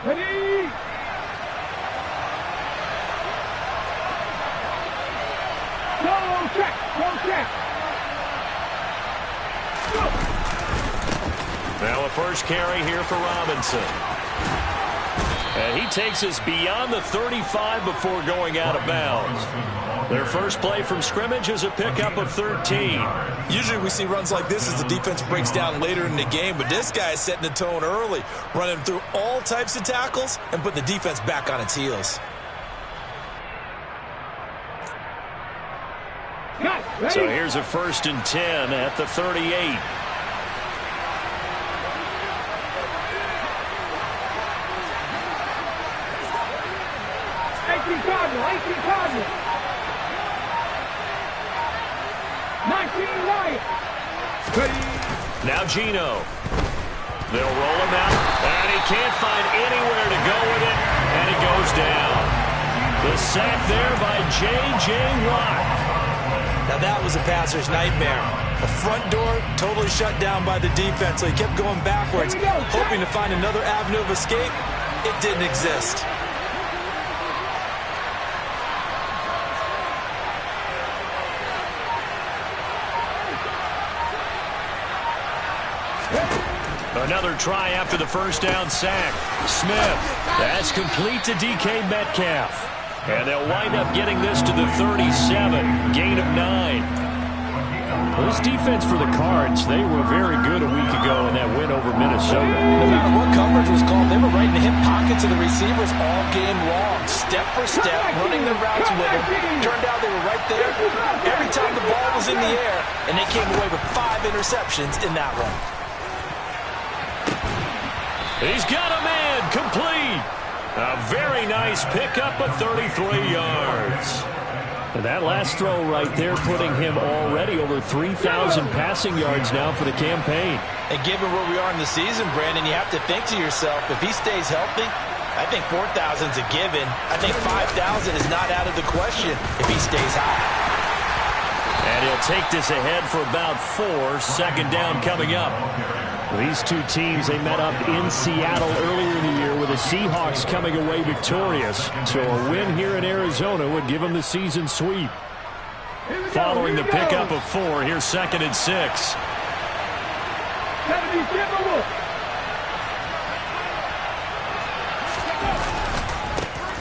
Ready? Go check. Now a first carry here for Robinson. And he takes us beyond the 35 before going out of bounds. Their first play from scrimmage is a pickup of 13. Usually we see runs like this as the defense breaks down later in the game, but this guy is setting the tone early, running through all types of tackles and putting the defense back on its heels. So here's a 1st and 10 at the 38. Now Geno. They'll roll him out, and he can't find anywhere to go with it, and he goes down. The sack there by J.J. Watt. Now that was a passer's nightmare. The front door totally shut down by the defense, so he kept going backwards, hoping to find another avenue of escape. It didn't exist. Another try after the first down sack. Smith. That's complete to DK Metcalf. And they'll wind up getting this to the 37. Gain of 9. This defense for the Cards, they were very good a week ago in that win over Minnesota. No matter what coverage was called, they were right in the hip pockets of the receivers all game long. Step for step, running their routes with them. Turned out they were right there every time the ball was in the air, and they came away with 5 interceptions in that one. He's got a man, complete. A very nice pickup of 33 yards. And that last throw right there putting him already over 3,000 passing yards now for the campaign. And given where we are in the season, Brandon, you have to think to yourself, if he stays healthy, I think 4,000 is a given. I think 5,000 is not out of the question if he stays high. And he'll take this ahead for about 4. 2nd down coming up. These two teams, they met up in Seattle earlier in the year with the Seahawks coming away victorious. So a win here in Arizona would give them the season sweep. Following the pickup of 4, here's 2nd and 6.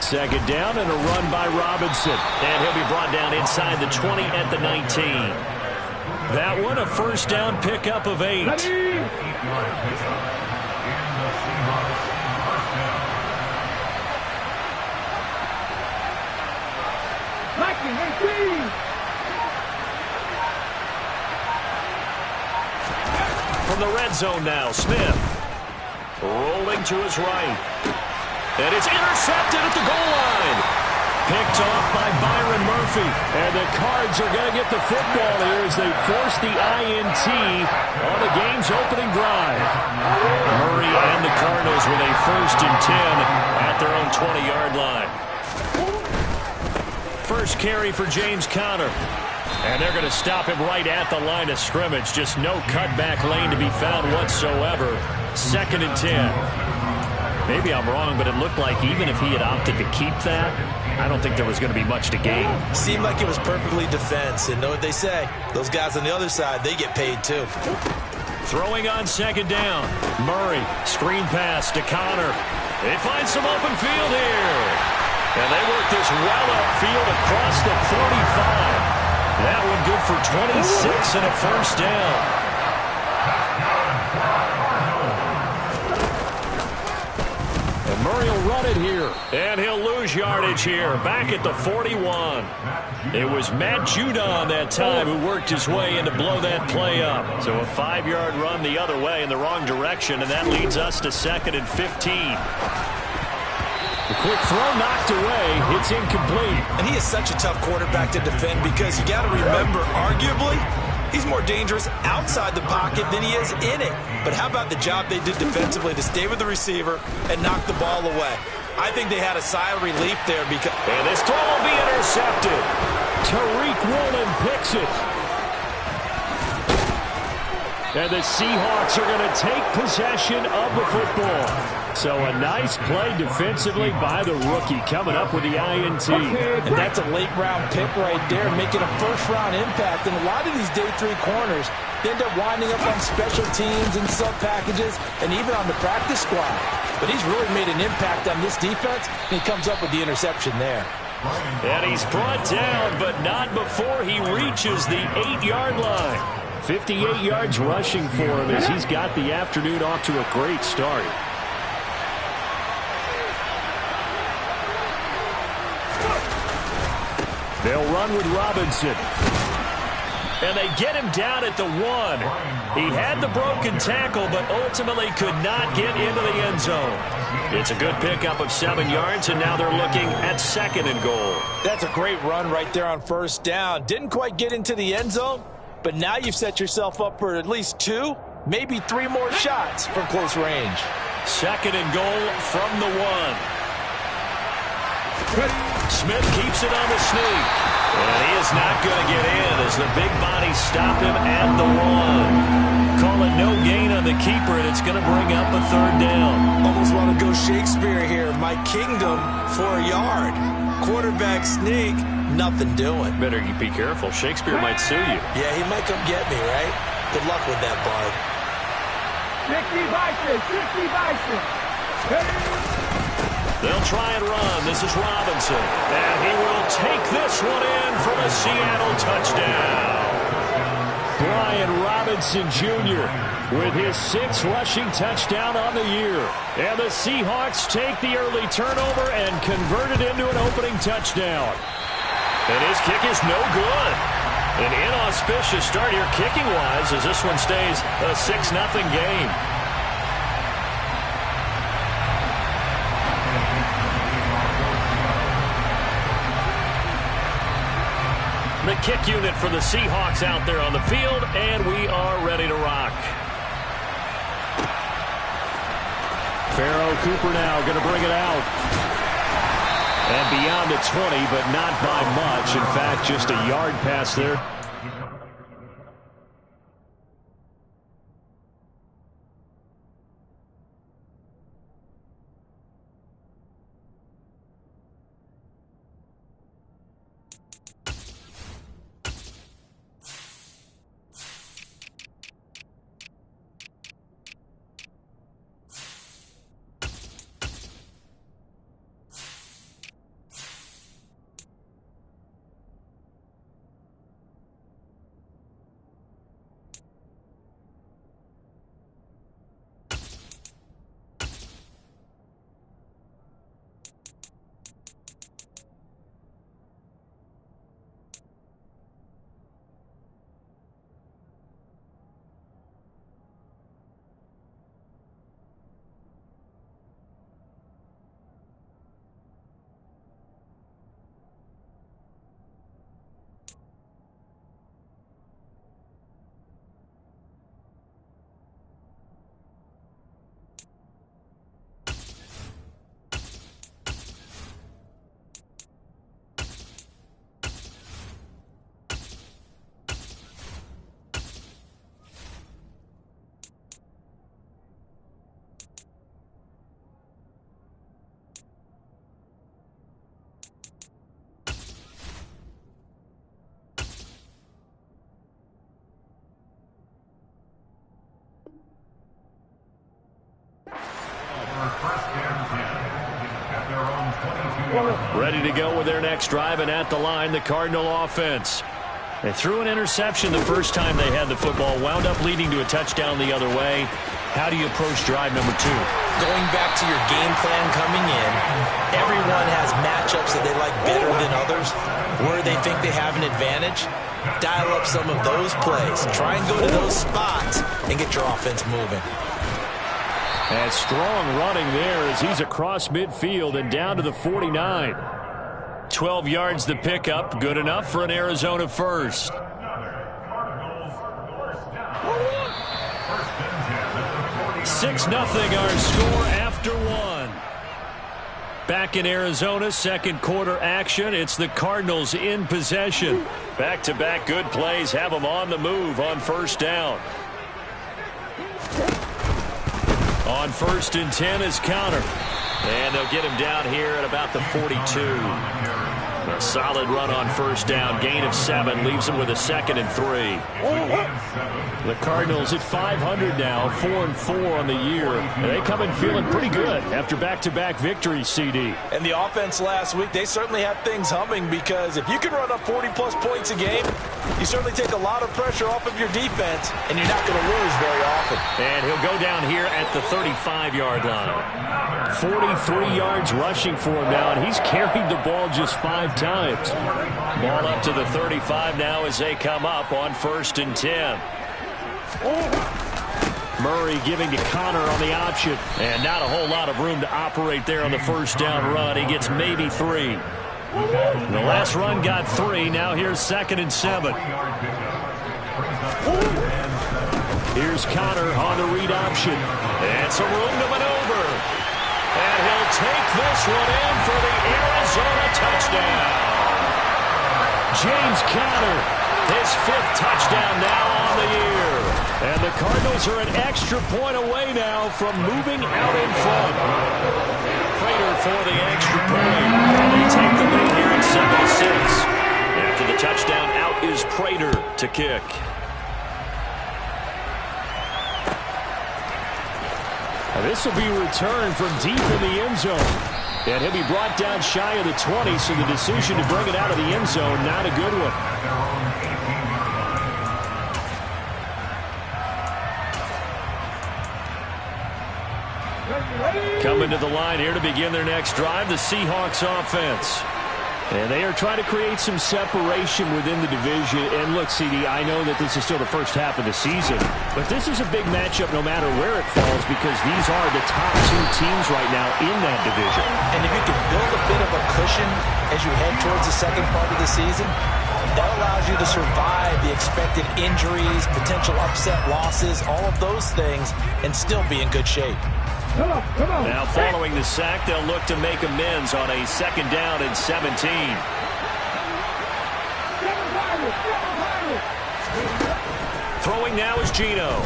Second down and a run by Robinson. And he'll be brought down inside the 20 at the 19. That one a first down pickup of 8. From the red zone now, Smith. Rolling to his right. And it's intercepted at the goal line. Picked off by Byron Murphy. And the Cards are going to get the football here as they force the INT on the game's opening drive. Murray and the Cardinals with a 1st and 10 at their own 20-yard line. First carry for James Conner. And they're going to stop him right at the line of scrimmage. Just no cutback lane to be found whatsoever. 2nd and 10. Maybe I'm wrong, but it looked like even if he had opted to keep that, I don't think there was going to be much to gain. Seemed like it was perfectly defense. And know what they say? Those guys on the other side, they get paid too. Throwing on 2nd down. Murray, screen pass to Conner. They find some open field here. And they work this well upfield across the 45. That one good for 26 and a first down. Murray will run it here, and he'll lose yardage here, back at the 41. It was Matt Judon that time who worked his way in to blow that play up. So a 5-yard run the other way in the wrong direction, and that leads us to 2nd and 15. The quick throw knocked away. It's incomplete. And he is such a tough quarterback to defend because you got to remember, arguably, he's more dangerous outside the pocket than he is in it. But how about the job they did defensively to stay with the receiver and knock the ball away? I think they had a sigh of relief there because... And this throw will be intercepted. Tariq Woolen picks it. And the Seahawks are going to take possession of the football. So a nice play defensively by the rookie coming up with the INT. And that's a late-round pick right there, making a first-round impact. And a lot of these day 3 corners, they end up winding up on special teams and sub-packages and even on the practice squad. But he's really made an impact on this defense, and he comes up with the interception there. And he's brought down, but not before he reaches the 8-yard line. 58 yards rushing for him as he's got the afternoon off to a great start. They'll run with Robinson. And they get him down at the 1. He had the broken tackle, but ultimately could not get into the end zone. It's a good pickup of 7 yards, and now they're looking at 2nd and goal. That's a great run right there on first down. Didn't quite get into the end zone, but now you've set yourself up for at least 2, maybe 3 more shots from close range. 2nd and goal from the 1. Smith keeps it on the sneak. And he is not going to get in as the big bodies stop him at the 1. Call it no gain on the keeper, and it's going to bring up a 3rd down. Almost want to go Shakespeare here. My kingdom for a yard. Quarterback sneak, nothing doing. Better be careful. Shakespeare might sue you. Yeah, he might come get me, right? Good luck with that, bud. 60 Bison, 60 Bison. They'll try and run. This is Robinson. And he will take this one in for the Seattle touchdown. Brian Robinson Jr. with his 6th rushing touchdown on the year. And the Seahawks take the early turnover and convert it into an opening touchdown. And his kick is no good. An inauspicious start here kicking-wise as this one stays a 6-0 game. The kick unit for the Seahawks out there on the field, and we are ready to rock. Pharaoh Cooper now going to bring it out. And beyond the 20, but not by much. In fact, just a yard pass there. Ready to go with their next drive, and at the line, the Cardinal offense. They threw an interception the first time they had the football, wound up leading to a touchdown the other way. How do you approach drive number 2? Going back to your game plan coming in, everyone has matchups that they like better than others, where they think they have an advantage. Dial up some of those plays. Try and go to those spots and get your offense moving. And strong running there as he's across midfield and down to the 49. 12 yards the pickup. Good enough for an Arizona first. 6-0 our score after 1. Back in Arizona, second quarter action. It's the Cardinals in possession. Back-to-back good plays have them on the move on first down. On 1st and 10 is Conner. And they'll get him down here at about the 42. A solid run on 1st down. Gain of 7 leaves him with a 2nd and 3. The Cardinals at 500 now, 4-4 on the year. And they come in feeling pretty good after back-to-back victories, CD. And the offense last week, they certainly have things humming, because if you can run up 40-plus points a game, you certainly take a lot of pressure off of your defense, and you're not going to lose very often. And he'll go down here at the 35-yard line. 43 yards rushing for him now, and he's carried the ball just 5 times. Ball up to the 35 now as they come up on 1st and 10. Murray giving to Conner on the option, and not a whole lot of room to operate there on the 1st down run. He gets maybe 3. The last run got 3. Now here's 2nd and 7. Here's Conner on the read option, and some room to maneuver. And he'll take this one in for the Arizona touchdown. James Conner, his 5th touchdown now on the year. And the Cardinals are an extra point away now from moving out in front. Prater for the extra point. And they take the lead here at 7-6. After the touchdown, out is Prater to kick. This will be returned from deep in the end zone. And he'll be brought down shy of the 20, so the decision to bring it out of the end zone, not a good one. Coming to the line here to begin their next drive, the Seahawks offense. And they are trying to create some separation within the division. And look, CD, I know that this is still the first half of the season, but this is a big matchup no matter where it falls, because these are the top 2 teams right now in that division. And if you can build a bit of a cushion as you head towards the second part of the season, that allows you to survive the expected injuries, potential upset losses, all of those things, and still be in good shape. Come on. Now following the sack, they'll look to make amends on a 2nd down and 17. Throwing now is Geno.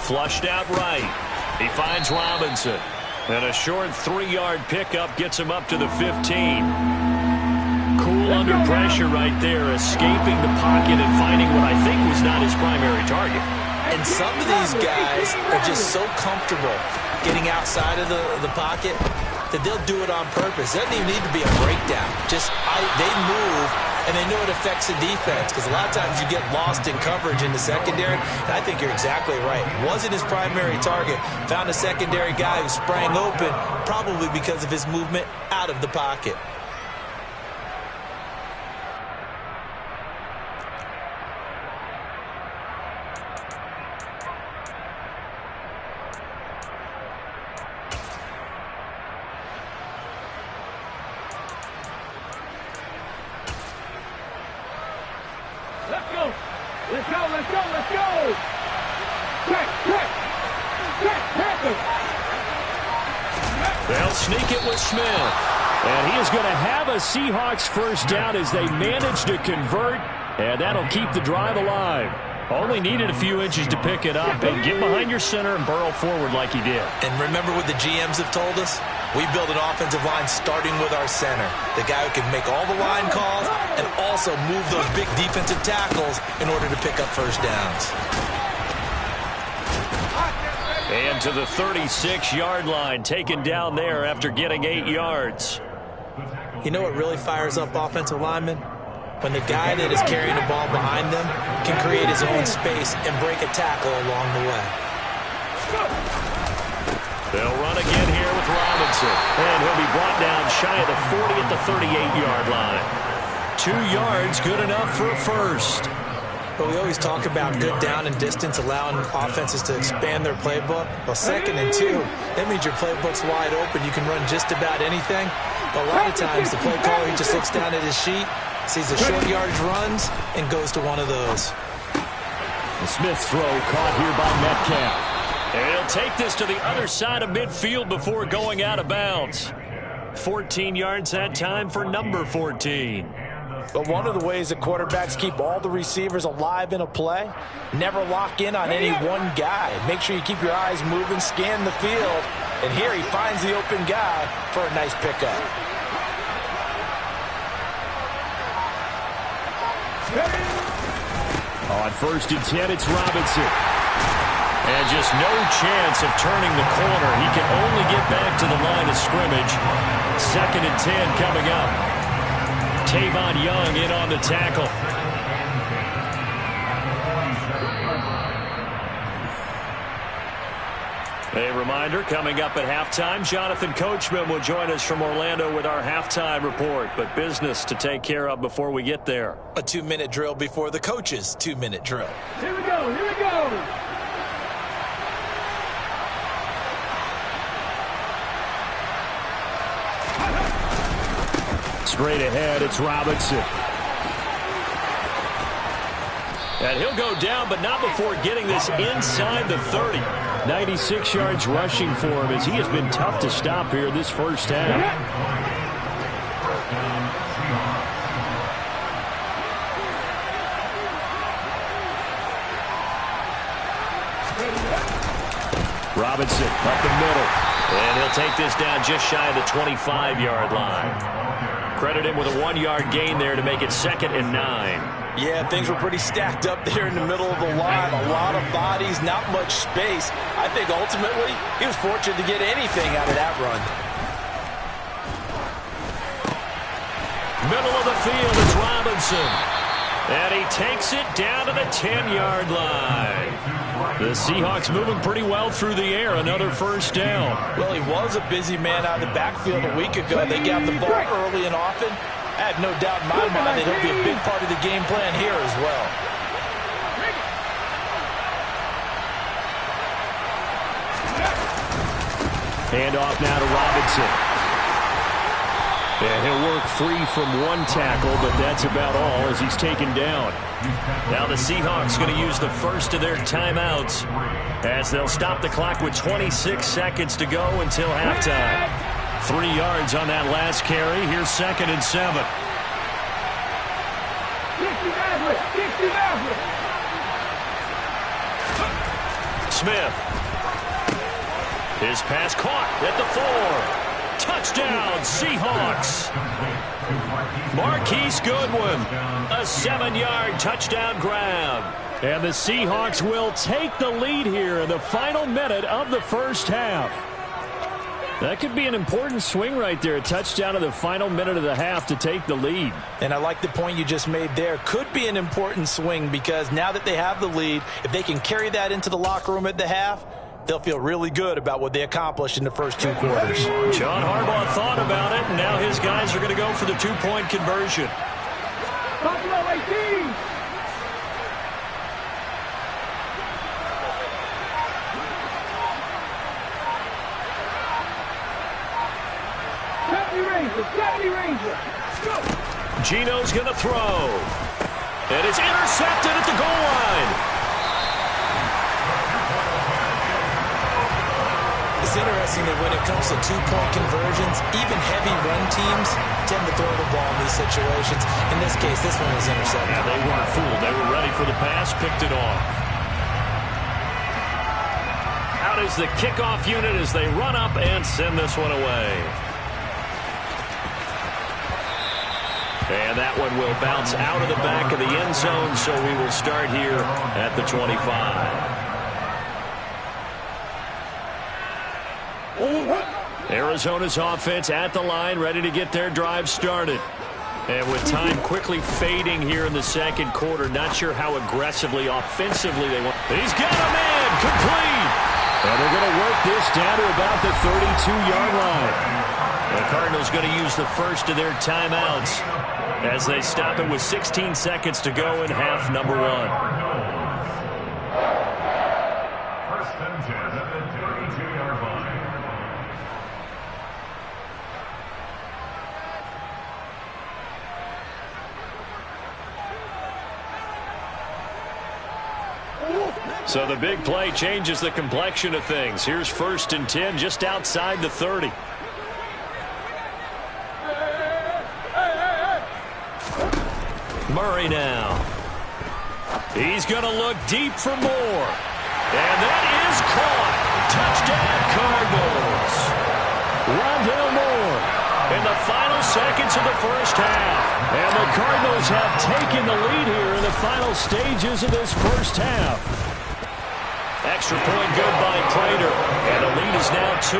Flushed out right. He finds Robinson. And a short 3-yard pickup gets him up to the 15. Cool under pressure right there, escaping the pocket and finding what I think was not his primary target. And some of these guys are just so comfortable getting outside of the pocket that they'll do it on purpose. It doesn't even need to be a breakdown. They move, and they know it affects the defense, because a lot of times you get lost in coverage in the secondary, and I think you're exactly right. Wasn't his primary target. Found a secondary guy who sprang open, probably because of his movement out of the pocket. Let's go. They'll sneak it with Smith. And he is going to have a Seahawks 1st down as they manage to convert. And that'll keep the drive alive. Only needed a few inches to pick it up and get behind your center and burrow forward like he did. And remember what the GMs have told us? We build an offensive line starting with our center. The guy who can make all the line calls and also move those big defensive tackles in order to pick up 1st downs. And to the 36-yard line, taken down there after getting 8 yards. You know what really fires up offensive linemen? When the guy that is carrying the ball behind them can create his own space and break a tackle along the way. They'll run again here with Robinson. And he'll be brought down shy of the 40 at the 38-yard line. 2 yards, good enough for a 1st. But we always talk about good down and distance, allowing offenses to expand their playbook. Well, 2nd and 2, that means your playbook's wide open. You can run just about anything. But a lot of times, the play caller, he just looks down at his sheet, sees the short yardage runs, and goes to one of those. The Smith throw caught here by Metcalf. And he'll take this to the other side of midfield before going out of bounds. 14 yards that time for number 14. But one of the ways that quarterbacks keep all the receivers alive in a play, never lock in on any one guy. Make sure you keep your eyes moving, scan the field, and here he finds the open guy for a nice pickup. On 1st and 10, it's Robinson. And just no chance of turning the corner. He can only get back to the line of scrimmage. 2nd and 10 coming up. Tavon Young in on the tackle. A reminder, coming up at halftime, Jonathan Coachman will join us from Orlando with our halftime report. But business to take care of before we get there. A 2-minute drill before the coach's 2-minute drill. Here we go, here we go. Straight ahead, it's Robinson. And he'll go down, but not before getting this inside the 30. 96 yards rushing for him as he has been tough to stop here this first half. Robinson up the middle. And he'll take this down just shy of the 25-yard line. Credit him with a 1-yard gain there to make it 2nd and 9. Yeah, things were pretty stacked up there in the middle of the line. A lot of bodies, not much space. I think ultimately he was fortunate to get anything out of that run. Middle of the field, it's Robinson. And he takes it down to the 10-yard line. The Seahawks moving pretty well through the air. Another first down. Well, he was a busy man out of the backfield a week ago. They got the ball early and often. I have no doubt in my mind that he'll be a big part of the game plan here as well. Hand off now to Robinson. And he'll work free from one tackle, but that's about all as he's taken down. Now the Seahawks going to use the first of their timeouts as they'll stop the clock with 26 seconds to go until halftime. 3 yards on that last carry. Here's 2nd and 7. Smith. His pass caught at the 4. Touchdown, Seahawks. Marquise Goodwin, a 7-yard touchdown grab. And the Seahawks will take the lead here in the final minute of the first half. That could be an important swing right there. A touchdown in the final minute of the half to take the lead. And I like the point you just made there. Could be an important swing because now that they have the lead, if they can carry that into the locker room at the half, they'll feel really good about what they accomplished in the first 2 quarters. John Harbaugh thought about it, and now his guys are going to go for the 2-point conversion. Buffalo 18. Gino's going to throw. And it's intercepted at the goal line. It's interesting that when it comes to 2-point conversions, even heavy run teams tend to throw the ball in these situations. In this case, this one was intercepted. Yeah, they weren't fooled. They were ready for the pass, picked it off. Out is the kickoff unit as they run up and send this one away. And that one will bounce out of the back of the end zone, so we will start here at the 25. Arizona's offense at the line, ready to get their drive started. And with time quickly fading here in the second quarter, not sure how aggressively, offensively they want. He's got a man, complete. And they're going to work this down to about the 32-yard line. The Cardinals going to use the first of their timeouts as they stop it with 16 seconds to go in half number 1. First and 10 at the 32-yard line. So the big play changes the complexion of things. Here's 1st and 10 just outside the 30. Murray now. He's going to look deep for more. And that is caught. Touchdown, Cardinals. Rondale Moore in the final seconds of the first half. And the Cardinals have taken the lead here in the final stages of this first half. Extra point good by Prater. And the lead is now 2.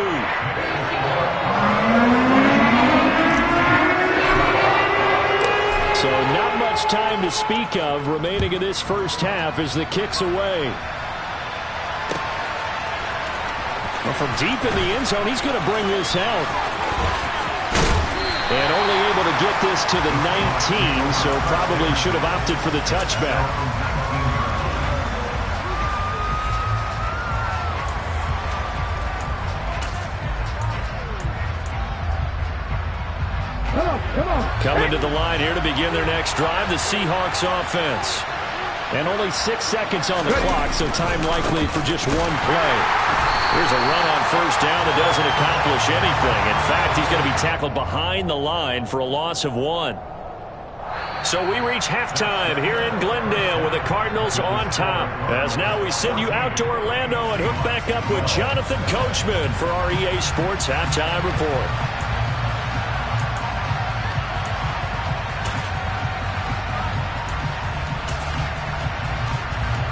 So not much time to speak of remaining in this first half as the kick's away. Well, from deep in the end zone, he's going to bring this out. And only able to get this to the 19, so probably should have opted for the touchback. Coming to the line here to begin their next drive, the Seahawks offense. And only 6 seconds on the clock, so time likely for just one play. Here's a run on first down that doesn't accomplish anything. In fact, he's going to be tackled behind the line for a loss of 1. So we reach halftime here in Glendale with the Cardinals on top. As now we send you out to Orlando and hook back up with Jonathan Coachman for our EA Sports Halftime Report.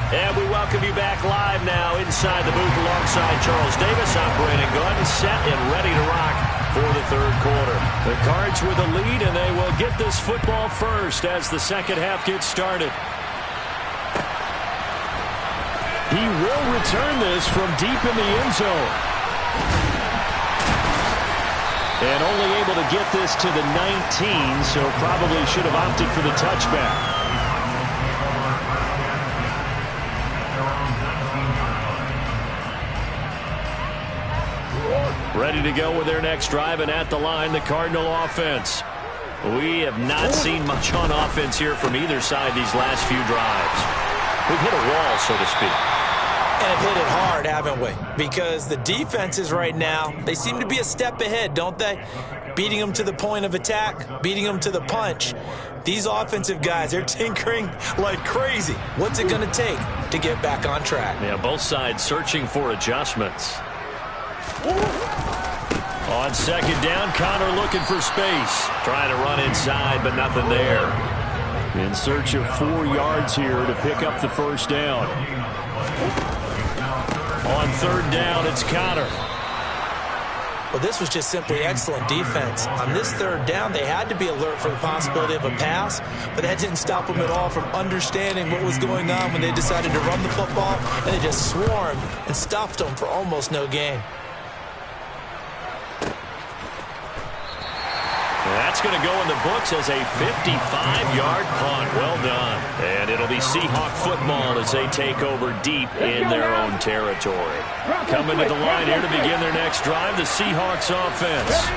And we welcome you back live now inside the booth alongside Charles Davis. I'm Brandon Gordon, set and ready to rock for the third quarter. The Cards with a lead, and they will get this football first as the second half gets started. He will return this from deep in the end zone. And only able to get this to the 19, so probably should have opted for the touchback. Ready to go with their next drive, and at the line, the Cardinal offense. We have not seen much on offense here from either side these last few drives. We've hit a wall, so to speak. And hit it hard, haven't we? Because the defenses right now, they seem to be a step ahead, don't they? Beating them to the point of attack, beating them to the punch. These offensive guys, they're tinkering like crazy. What's it going to take to get back on track? Yeah, both sides searching for adjustments. On second down, Connor looking for space. Trying to run inside, but nothing there. In search of 4 yards here to pick up the first down. On third down, it's Connor. Well, this was just simply excellent defense. On this third down, they had to be alert for the possibility of a pass, but that didn't stop them at all from understanding what was going on when they decided to run the football, and they just swarmed and stuffed them for almost no gain. That's going to go in the books as a 55-yard punt. Well done. And it'll be Seahawk football as they take over deep in their own territory. Coming to the line here to begin their next drive, the Seahawks offense.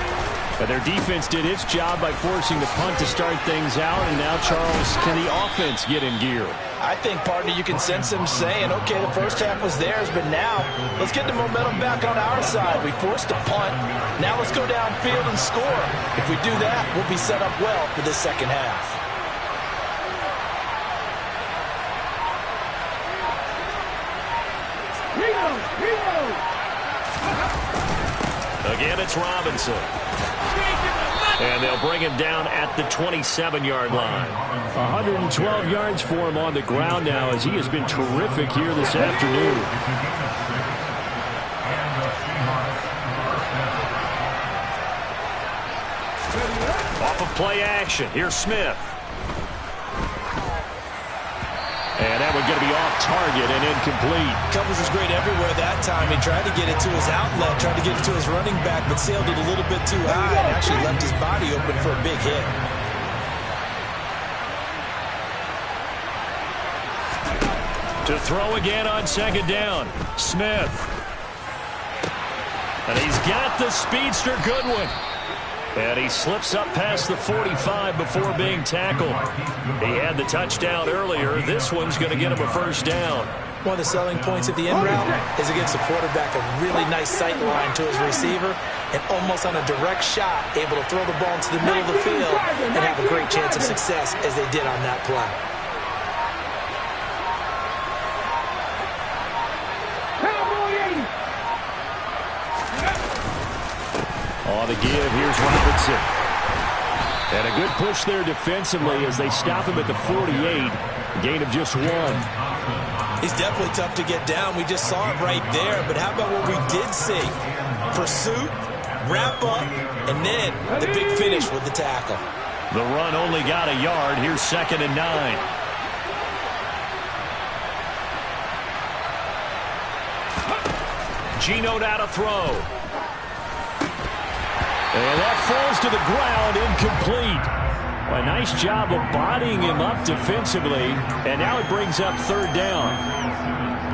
And their defense did its job by forcing the punt to start things out. And now, Charles, can the offense get in gear? I think, partner, you can sense them saying, okay, the first half was theirs, but now let's get the momentum back on our side. We forced a punt. Now let's go downfield and score. If we do that, we'll be set up well for this second half. Again, it's Robinson. And they'll bring him down at the 27-yard line. 112 yards for him on the ground now as he has been terrific here this afternoon. Off of play action, here's Smith. And that one going to be off target and incomplete. Covers was great everywhere that time. He tried to get it to his outlet, tried to get it to his running back, but sailed it a little bit too high and actually left his body open for a big hit. To throw again on second down, Smith. And he's got the speedster Goodwin. And he slips up past the 45 before being tackled. He had the touchdown earlier. This one's going to get him a first down. One of the selling points of the in route is it gives the quarterback a really nice sight line to his receiver and almost on a direct shot, able to throw the ball into the middle of the field and have a great chance of success as they did on that play. On the give, here's Robinson. And a good push there defensively as they stop him at the 48. Gain of just 1. He's definitely tough to get down. We just saw it right there. But how about what we did see? Pursuit, wrap up, and then the big finish with the tackle. The run only got a yard. Here's 2nd and 9. Geno now to throw. And that falls to the ground, incomplete. Well, a nice job of bodying him up defensively, and now it brings up 3rd down.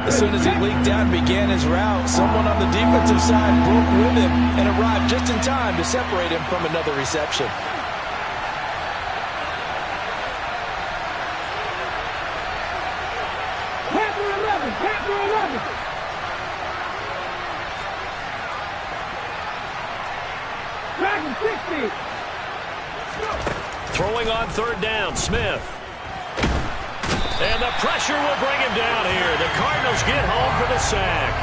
As soon as he leaked out and began his route, someone on the defensive side broke with him and arrived just in time to separate him from another reception. Throwing on 3rd down, Smith. And the pressure will bring him down here. The Cardinals get home for the sack.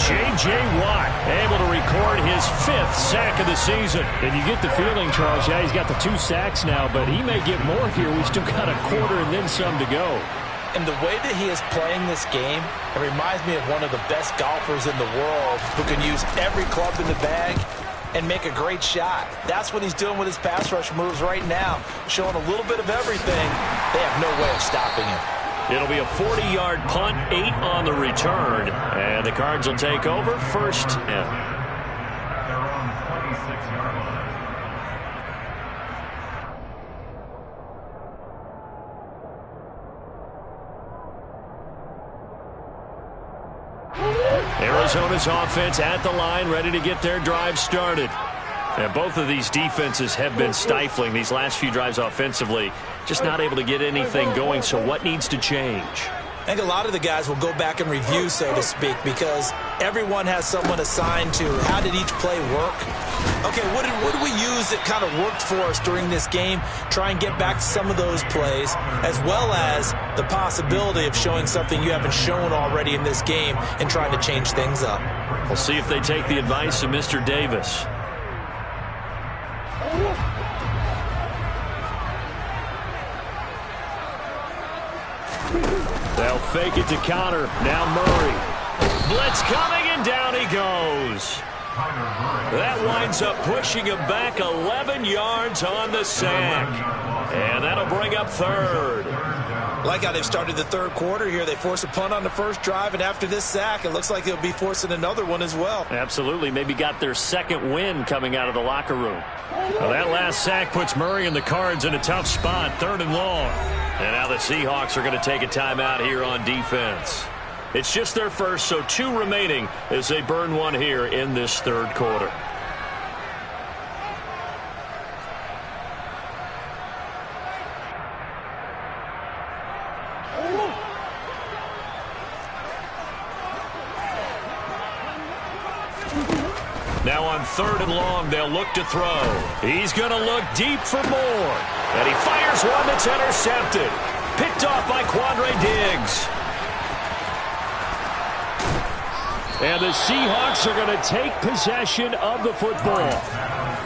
J.J. Watt able to record his 5th sack of the season. And you get the feeling, Charles, yeah, he's got the 2 sacks now, but he may get more here. We still got a quarter and then some to go. And the way that he is playing this game, it reminds me of one of the best golfers in the world who can use every club in the bag and make a great shot. That's what he's doing with his pass rush moves right now, showing a little bit of everything. They have no way of stopping him. It'll be a 40-yard punt, 8 on the return, and the Cards will take over 1st down. They're on 26-yard line. Arizona's offense at the line, ready to get their drive started. And both of these defenses have been stifling these last few drives offensively, just not able to get anything going. So what needs to change? I think a lot of the guys will go back and review, so to speak, because everyone has someone assigned to how did each play work. Okay, what did we use that kind of worked for us during this game? Try and get back to some of those plays, as well as the possibility of showing something you haven't shown already in this game and trying to change things up. We'll see if they take the advice of Mr. Davis. They'll fake it to counter. Now Murray. Blitz coming, and down he goes. That winds up pushing him back 11 yards on the sack. And that'll bring up 3rd. Like how they've started the 3rd quarter here. They force a punt on the first drive, and after this sack, it looks like they'll be forcing another one as well. Absolutely. Maybe got their 2nd win coming out of the locker room. Well, that last sack puts Murray and the Cards in a tough spot, 3rd and long. And now the Seahawks are going to take a timeout here on defense. It's just their first, so 2 remaining as they burn one here in this 3rd quarter. Now on 3rd and long, they'll look to throw. He's going to look deep for more. And he fires one that's intercepted. Picked off by Quandre Diggs. And the Seahawks are going to take possession of the football.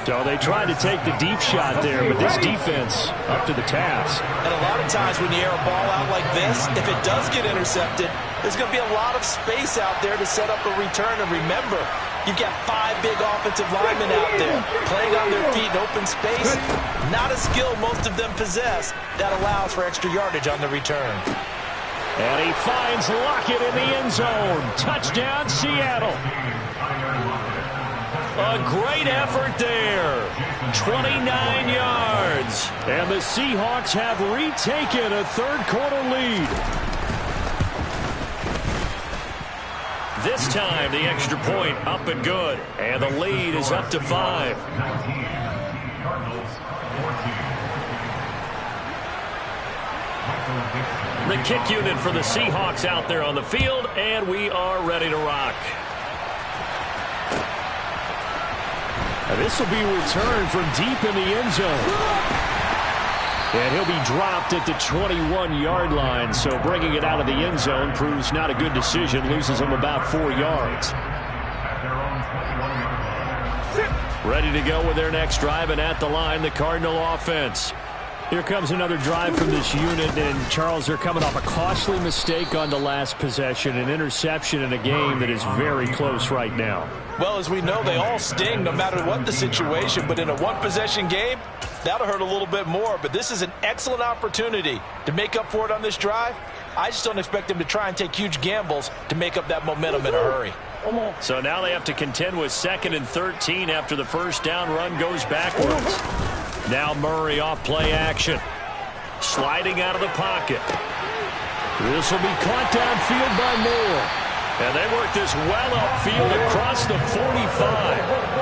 So they tried to take the deep shot there, but this defense up to the task. And a lot of times when you air a ball out like this, if it does get intercepted, there's going to be a lot of space out there to set up a return. And remember, you've got 5 big offensive linemen out there playing on their feet in open space. Not a skill most of them possess that allows for extra yardage on the return. And he finds Lockett in the end zone. Touchdown, Seattle. A great effort there. 29 yards. And the Seahawks have retaken a 3rd quarter lead. This time, the extra point up and good. And the lead is up to 5. The kick unit for the Seahawks out there on the field, and we are ready to rock. This will be returned from deep in the end zone. And he'll be dropped at the 21-yard line, so bringing it out of the end zone proves not a good decision, loses him about 4 yards. Ready to go with their next drive, and at the line, the Cardinal offense. Here comes another drive from this unit, and Charles, they're coming off a costly mistake on the last possession, an interception in a game that is very close right now. Well, as we know, they all sting no matter what the situation, but in a one-possession game, that'll hurt a little bit more. But this is an excellent opportunity to make up for it on this drive. I just don't expect them to try and take huge gambles to make up that momentum in a hurry. So now they have to contend with 2nd and 13 after the first down run goes backwards. Now Murray off play action. Sliding out of the pocket. This will be caught downfield by Moore. And they work this well upfield across the 45.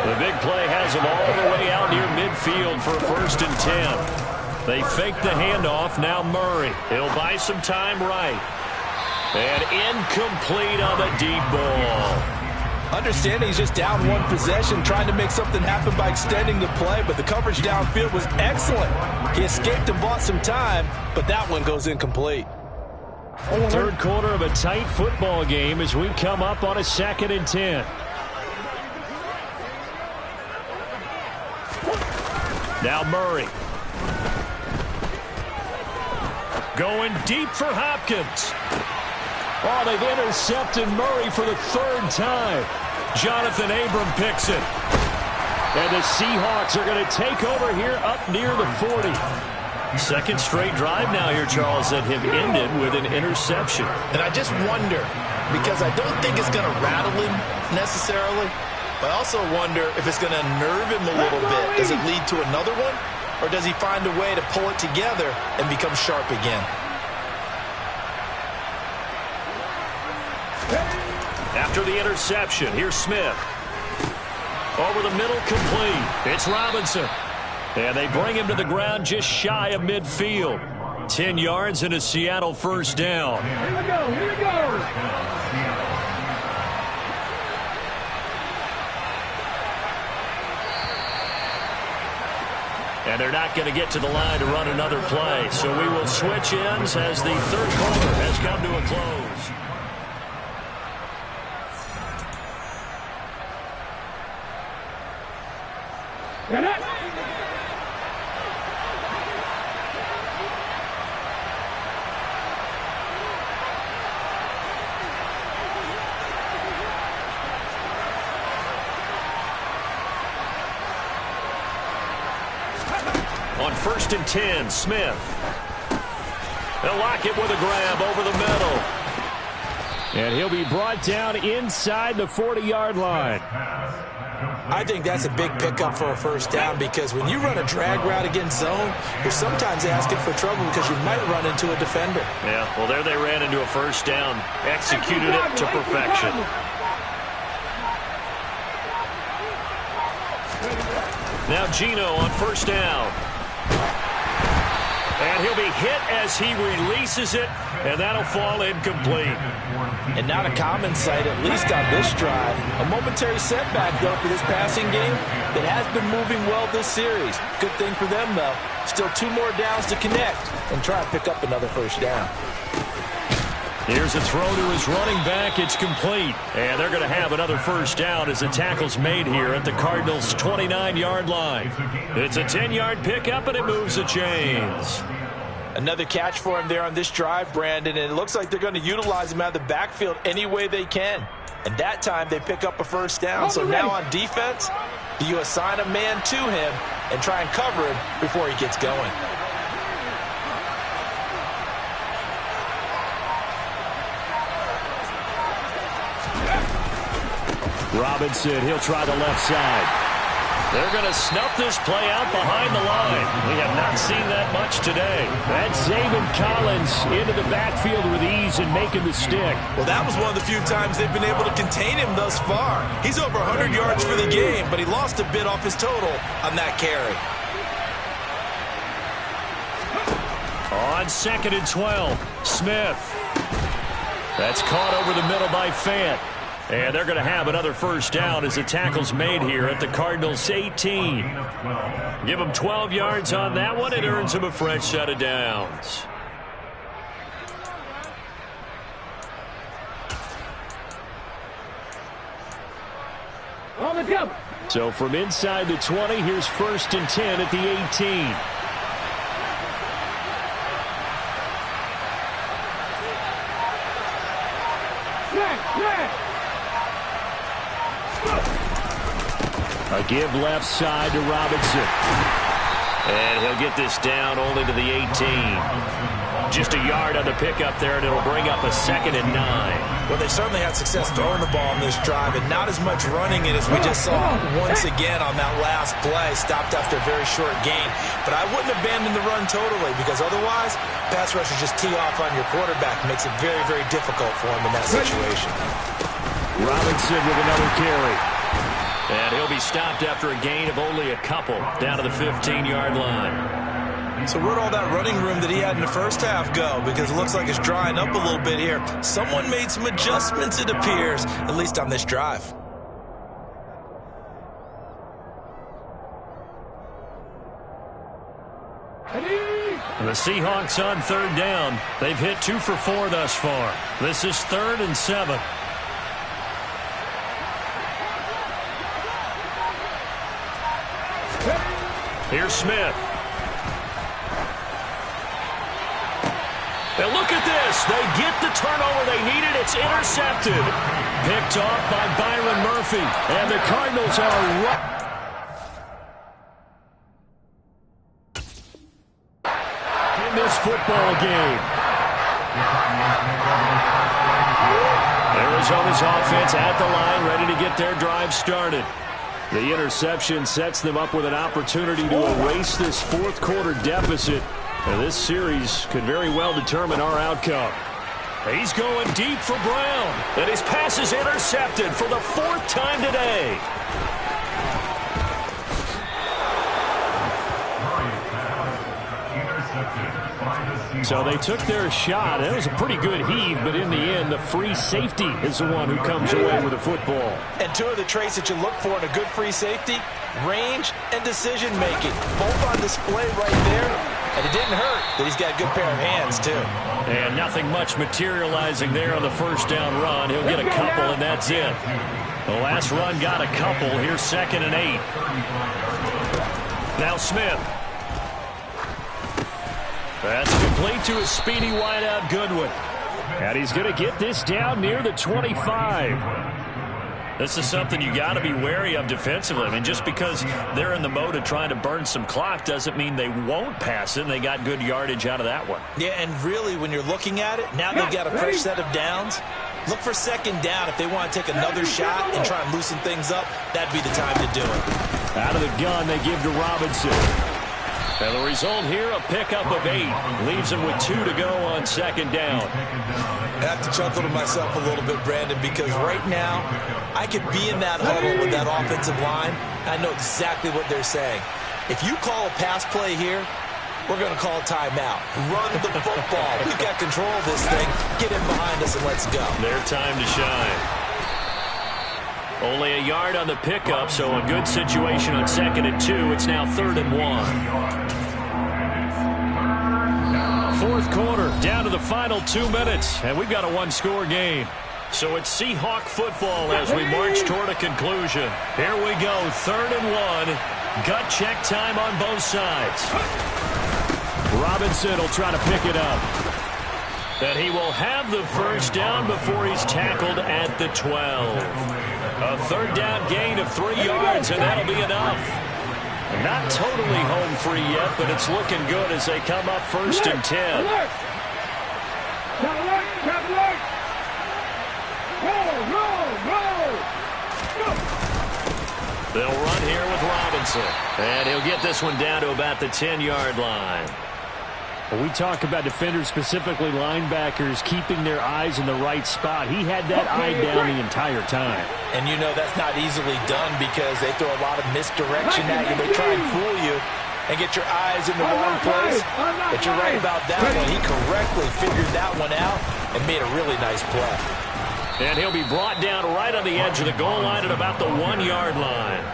The big play has them all the way out near midfield for a 1st and 10. They fake the handoff. Now Murray. He'll buy some time right. And incomplete on the deep ball. Understanding he's just down one possession, trying to make something happen by extending the play, but the coverage downfield was excellent. He escaped and bought some time, but that one goes incomplete. Third quarter of a tight football game as we come up on a 2nd and 10. Now Murray. Going deep for Hopkins. Oh, they've intercepted Murray for the 3rd time. Jonathan Abram picks it. And the Seahawks are going to take over here up near the 40. Second straight drive now here, Charles, that have ended with an interception. And I just wonder, because I don't think it's going to rattle him necessarily, but I also wonder if it's going to nerve him a little bit. Does it lead to another one? Or does he find a way to pull it together and become sharp again? After the interception, here's Smith. Over the middle, complete. It's Robinson. And they bring him to the ground just shy of midfield. 10 yards and a Seattle 1st down. Here we go, here we go. And they're not going to get to the line to run another play. So we will switch ends as the third quarter has come to a close. Get it. On 1st and 10, Smith. They'll lock it with a grab over the middle. And he'll be brought down inside the 40-yard line. I think that's a big pickup for a 1st down, because when you run a drag route against zone, you're sometimes asking for trouble because you might run into a defender. Yeah, well, there they ran into a 1st down. Executed it to perfection. Now Geno on 1st down. And he'll be hit as he releases it, and that'll fall incomplete. And not a common sight, at least on this drive. A momentary setback, though, for this passing game that has been moving well this series. Good thing for them, though. Still 2 more downs to connect and try and pick up another 1st down. Here's a throw to his running back. It's complete. And they're going to have another 1st down as the tackle's made here at the Cardinals' 29-yard line. It's a 10-yard pickup, and it moves the chains. Another catch for him there on this drive, Brandon, and it looks like they're going to utilize him out of the backfield any way they can. And that time they pick up a 1st down. So now on defense, do you assign a man to him and try and cover him before he gets going? Robinson, he'll try the left side. They're going to snuff this play out behind the line. We have not seen that much today. That's Zaven Collins into the backfield with ease and making the stick. Well, that was one of the few times they've been able to contain him thus far. He's over 100 yards for the game, but he lost a bit off his total on that carry. On 2nd and 12, Smith. That's caught over the middle by Fant. And they're going to have another first down as the tackle's made here at the Cardinals' 18. Give them 12 yards on that one. It earns them a fresh set of downs. On the jump. So from inside the 20, here's 1st and 10 at the 18. A give left side to Robinson. And he'll get this down only to the 18. Just a yard on the pickup there, and it'll bring up a 2nd and 9. Well, they certainly had success throwing the ball in this drive, and not as much running it as we just saw once again on that last play. Stopped after a very short gain. But I wouldn't abandon the run totally, because otherwise, pass rushers just tee off on your quarterback. Makes it very, very difficult for him in that situation. Robinson with another carry. And he'll be stopped after a gain of only a couple down to the 15-yard line. So where'd all that running room that he had in the first half go? Because it looks like it's drying up a little bit here. Someone made some adjustments, it appears, at least on this drive. The Seahawks on 3rd down. They've hit 2 for 4 thus far. This is 3rd and 7. Here's Smith. And look at this. They get the turnover they needed. It's intercepted. Picked off by Byron Murphy. And the Cardinals are in this football game. Arizona's offense at the line, ready to get their drive started. The interception sets them up with an opportunity to erase this 4th quarter deficit. And this series could very well determine our outcome. He's going deep for Brown. And his pass is intercepted for the 4th time today. So they took their shot. It was a pretty good heave, but in the end, the free safety is the one who comes away with the football. And 2 of the traits that you look for in a good free safety, range and decision-making. Both on display right there, and it didn't hurt that he's got a good pair of hands, too. And nothing much materializing there on the first down run. He'll get a couple, and that's it. The last run got a couple. Here's 2nd and 8. Now Smith. That's complete to a speedy wideout Goodwin. And he's going to get this down near the 25. This is something you got to be wary of defensively. I mean, just because they're in the mode of trying to burn some clock doesn't mean they won't pass it. And they got good yardage out of that one. Yeah, and really, when you're looking at it, now they've got a fresh set of downs. Look for 2nd down. If they want to take another shot and try and loosen things up, that'd be the time to do it. Out of the gun, they give to Robinson. And the result here, a pickup of 8. Leaves him with 2 to go on 2nd down. I have to chuckle to myself a little bit, Brandon, because right now, I could be in that huddle with that offensive line, and I know exactly what they're saying. If you call a pass play here, we're going to call a timeout. Run the football. We've got control of this thing. Get in behind us and let's go. Their time to shine. Only a yard on the pickup, so a good situation on 2nd and 2. It's now 3rd and 1. 4th quarter, down to the final 2 minutes, and we've got a 1-score game. So it's Seahawk football as we march toward a conclusion. Here we go, 3rd and 1. Gut check time on both sides. Robinson will try to pick it up. And he will have the first down before he's tackled at the 12. A 3rd down gain of 3 yards, and that'll be enough. Not totally home free yet, but it's looking good as they come up 1st and 10. They'll run here with Robinson. And he'll get this one down to about the 10-yard line. When we talk about defenders, specifically linebackers, keeping their eyes in the right spot, he had that eye down the entire time. And you know that's not easily done because they throw a lot of misdirection at you. They try and fool you. and get your eyes in the wrong place. But you're right about that one. He correctly figured that one out and made a really nice play. And he'll be brought down right on the edge of the goal line at about the 1-yard line.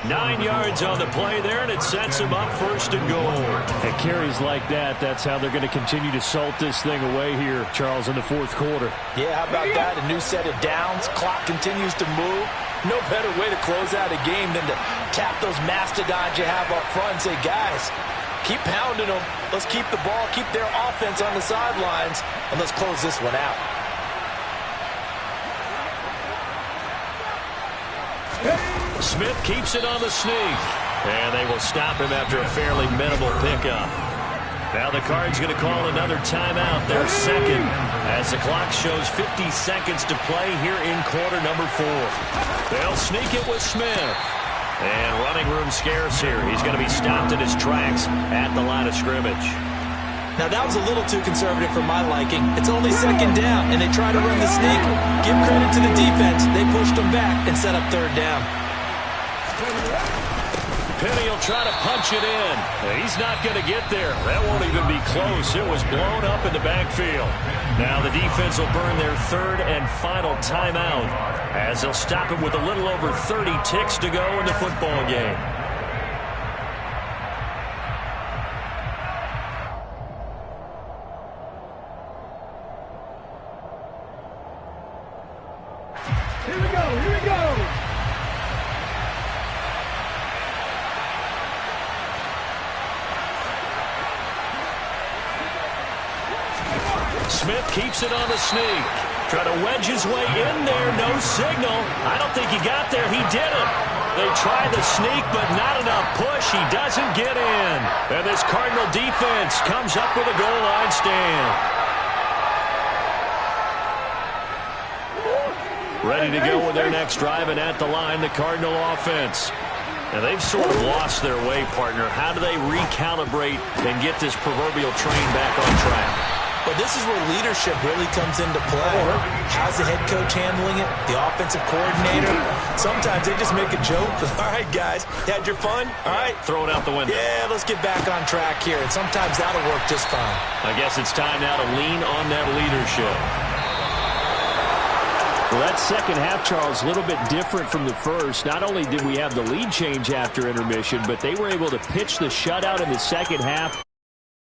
9 yards on the play there, and it sets him up first and goal. And carries like that, that's how they're going to continue to salt this thing away here, Charles, in the fourth quarter. Yeah, how about that? A new set of downs. Clock continues to move. No better way to close out a game than to tap those mastodons you have up front and say, guys, keep pounding them. Let's keep the ball, keep their offense on the sidelines, and let's close this one out. Smith keeps it on the sneak, and they will stop him after a fairly minimal pickup. Now the Cards going to call another timeout, their second, as the clock shows 50 seconds to play here in quarter number 4. They'll sneak it with Smith. And running room scarce here. He's going to be stopped in his tracks at the line of scrimmage. Now that was a little too conservative for my liking. It's only second down, and they try to run the sneak. Give credit to the defense. They pushed them back and set up third down. Penny will try to punch it in. He's not going to get there. That won't even be close. It was blown up in the backfield. Now the defense will burn their third and final timeout as they'll stop him with a little over 30 ticks to go in the football game. Here we go, here we go. Smith keeps it on the sneak. Try to wedge his way in there. No signal. I don't think he got there. He didn't. They try the sneak, but not enough push. He doesn't get in. And this Cardinal defense comes up with a goal line stand. Ready to go with their next drive, and at the line, the Cardinal offense. And they've sort of lost their way, partner. How do they recalibrate and get this proverbial train back on track? But this is where leadership really comes into play. How's the head coach handling it? The offensive coordinator? Sometimes they just make a joke. All right, guys, you had your fun? All right. Throw it out the window. Yeah, let's get back on track here. And sometimes that'll work just fine. I guess it's time now to lean on that leadership. Well, that second half, Charles, a little bit different from the first. Not only did we have the lead change after intermission, but they were able to pitch the shutout in the second half.